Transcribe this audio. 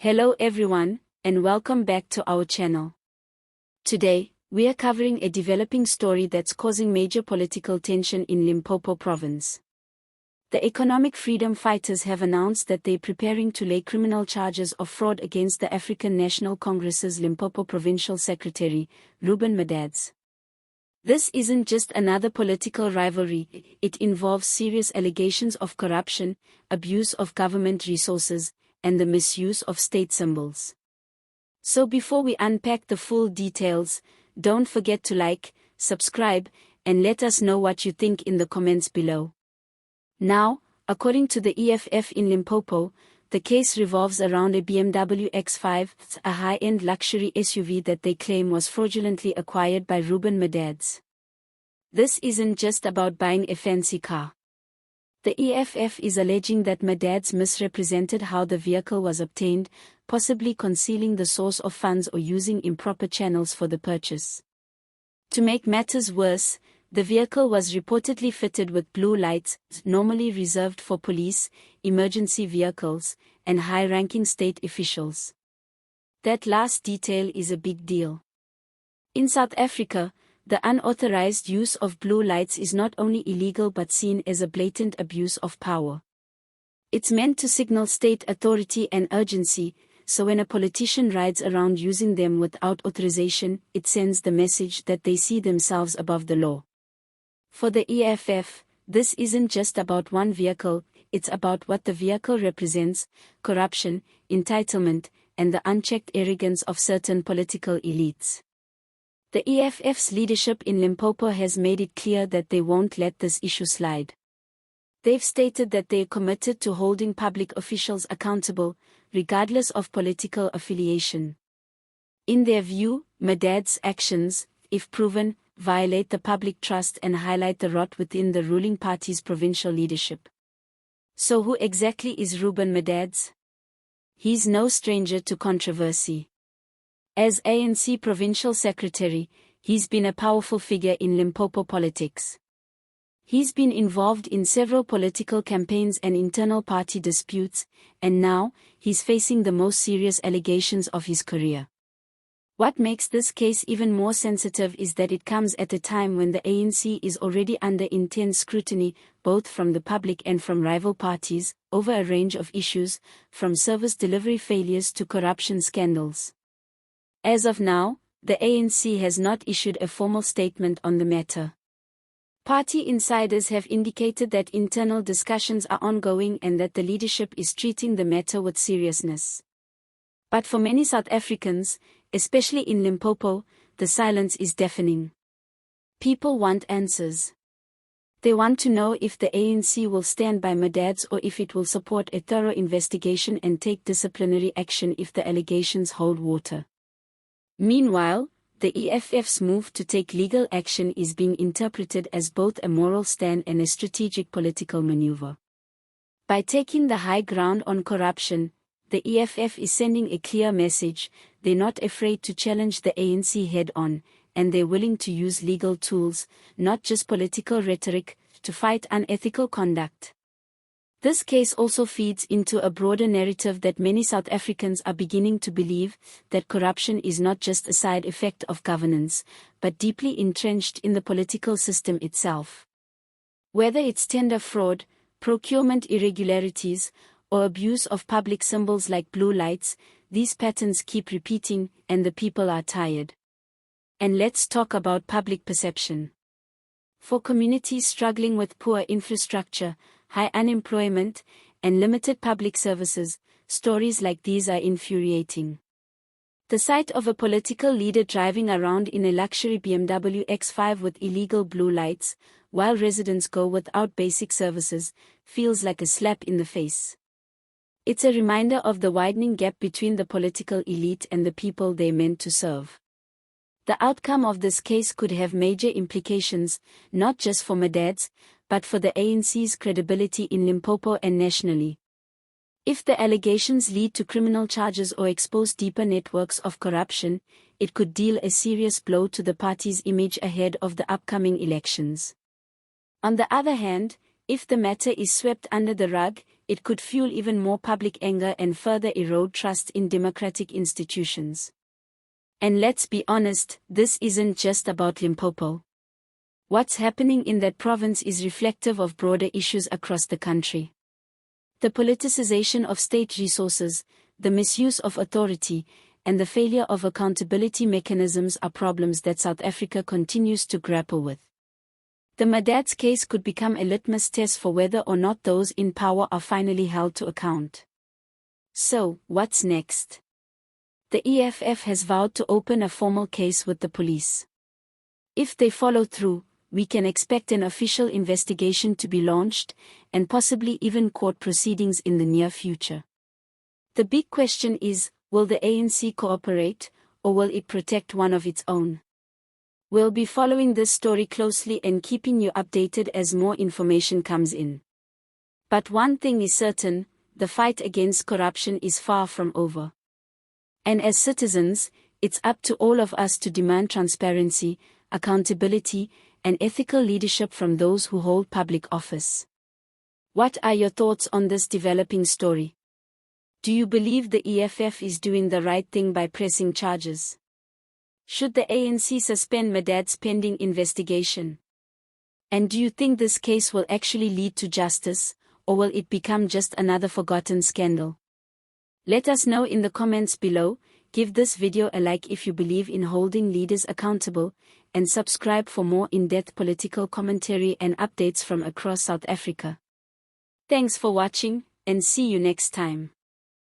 Hello everyone, and welcome back to our channel. Today, we are covering a developing story that's causing major political tension in Limpopo province. The economic freedom fighters have announced that they're preparing to lay criminal charges of fraud against the African National Congress's Limpopo provincial secretary, Reuben Madadzhe. This isn't just another political rivalry, it involves serious allegations of corruption, abuse of government resources, and the misuse of state symbols. So before we unpack the full details, don't forget to like, subscribe, and let us know what you think in the comments below. Now, according to the EFF in Limpopo, the case revolves around a BMW X5, a high-end luxury SUV that they claim was fraudulently acquired by Reuben Madadzhe. This isn't just about buying a fancy car. The EFF is alleging that Madadzhe misrepresented how the vehicle was obtained, possibly concealing the source of funds or using improper channels for the purchase. To make matters worse, the vehicle was reportedly fitted with blue lights, normally reserved for police, emergency vehicles, and high-ranking state officials. That last detail is a big deal. In South Africa, the unauthorized use of blue lights is not only illegal but seen as a blatant abuse of power. It's meant to signal state authority and urgency, so when a politician rides around using them without authorization, it sends the message that they see themselves above the law. For the EFF, this isn't just about one vehicle, it's about what the vehicle represents: corruption, entitlement, and the unchecked arrogance of certain political elites. The EFF's leadership in Limpopo has made it clear that they won't let this issue slide. They've stated that they're committed to holding public officials accountable, regardless of political affiliation. In their view, Madadzhe's actions, if proven, violate the public trust and highlight the rot within the ruling party's provincial leadership. So who exactly is Reuben Madadzhe? He's no stranger to controversy. As ANC provincial secretary, he's been a powerful figure in Limpopo politics. He's been involved in several political campaigns and internal party disputes, and now, he's facing the most serious allegations of his career. What makes this case even more sensitive is that it comes at a time when the ANC is already under intense scrutiny, both from the public and from rival parties, over a range of issues, from service delivery failures to corruption scandals. As of now, the ANC has not issued a formal statement on the matter. Party insiders have indicated that internal discussions are ongoing and that the leadership is treating the matter with seriousness. But for many South Africans, especially in Limpopo, the silence is deafening. People want answers. They want to know if the ANC will stand by Madadzhe or if it will support a thorough investigation and take disciplinary action if the allegations hold water. Meanwhile, the EFF's move to take legal action is being interpreted as both a moral stand and a strategic political maneuver. By taking the high ground on corruption, the EFF is sending a clear message: they're not afraid to challenge the ANC head-on, and they're willing to use legal tools, not just political rhetoric, to fight unethical conduct. This case also feeds into a broader narrative that many South Africans are beginning to believe, that corruption is not just a side effect of governance, but deeply entrenched in the political system itself. Whether it's tender fraud, procurement irregularities, or abuse of public symbols like blue lights, these patterns keep repeating, and the people are tired. And let's talk about public perception. For communities struggling with poor infrastructure, high unemployment, and limited public services, stories like these are infuriating. The sight of a political leader driving around in a luxury BMW X5 with illegal blue lights, while residents go without basic services, feels like a slap in the face. It's a reminder of the widening gap between the political elite and the people they're meant to serve. The outcome of this case could have major implications, not just for Madadzhe, but for the ANC's credibility in Limpopo and nationally. If the allegations lead to criminal charges or expose deeper networks of corruption, it could deal a serious blow to the party's image ahead of the upcoming elections. On the other hand, if the matter is swept under the rug, it could fuel even more public anger and further erode trust in democratic institutions. And let's be honest, this isn't just about Limpopo. What's happening in that province is reflective of broader issues across the country. The politicization of state resources, the misuse of authority, and the failure of accountability mechanisms are problems that South Africa continues to grapple with. The Madadzhe case could become a litmus test for whether or not those in power are finally held to account. So, what's next? The EFF has vowed to open a formal case with the police. If they follow through, we can expect an official investigation to be launched, and possibly even court proceedings in the near future. The big question is, will the ANC cooperate, or will it protect one of its own? We'll be following this story closely and keeping you updated as more information comes in. But one thing is certain, the fight against corruption is far from over. And as citizens, it's up to all of us to demand transparency, accountability, and ethical leadership from those who hold public office. What are your thoughts on this developing story? Do you believe the EFF is doing the right thing by pressing charges? Should the ANC suspend Madadzhe's pending investigation? And do you think this case will actually lead to justice, or will it become just another forgotten scandal? Let us know in the comments below. Give this video a like if you believe in holding leaders accountable, and subscribe for more in-depth political commentary and updates from across South Africa. Thanks for watching, and see you next time.